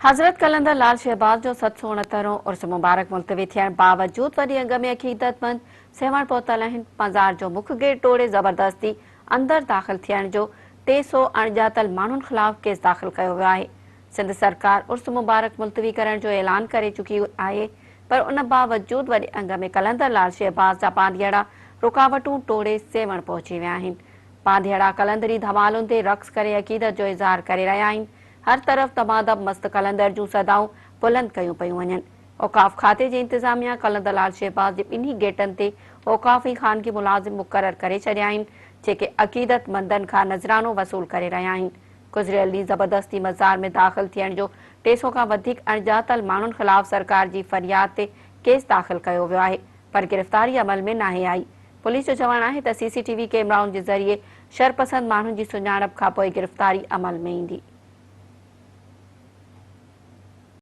हज़रत कलंदर लाल शहबाज जो 769 उर्स मुबारक मुलतवी थियण बावजूद वॾी अंग में अक़ीदतमंद सेवण पहुतल आहिनि। मज़ार जो मुख गेट तोड़े ज़बरदस्ती अंदर दाख़िल थियण जो 300 अणॼातल माण्हुनि ख़िलाफ़ केस दाख़िल कयो वियो आहे। सिंध सरकार उर्स मुबारक मुलतवी करण जो ऐलान करे चुकी आहे, पर उन बावजूद वॾे अंग में कलंदर लाल शहबाज जा पांधियड़ा रुकावटूं तोड़े सेवण पहुची विया आहिनि। पांधियड़ा कलंदरी धमालुनि ते रक़्स करे अक़ीदत जो इज़हार करे रहिया आहिनि। हर तरफ़ तमादब मस्त कलंदर जूं सदाऊं बुलंद कयूं पियूं वञनि। औकाफ़ खाते जी इंतज़ामिया कलंदर लाल शहबाज जे ॿिन्ही गेटनि ते औकाफ़ी ख़ानगी मुलाज़िम मुक़रर करे छॾिया आहिनि, जेके अक़ीदतमंदनि खां नज़रानो वसूल करे रहिया आहिनि। गुज़िरियल ॾींहुं ज़बरदस्ती मज़ार में दाख़िल थियण जो 300 खां वधीक अणॼातल माण्हुनि ख़िलाफ़ सरकार जी फ़रियाद ते केस दाख़िल कयो वियो आहे, पर गिरफ़्तारी अमल में नाहे आई। पुलिस जो चवणु आहे त CCTV कैमराउनि जे ज़रिए शरपसंद माण्हुनि जी सुञाणप खां पोइ गिरफ़्तारी अमल में ईंदी।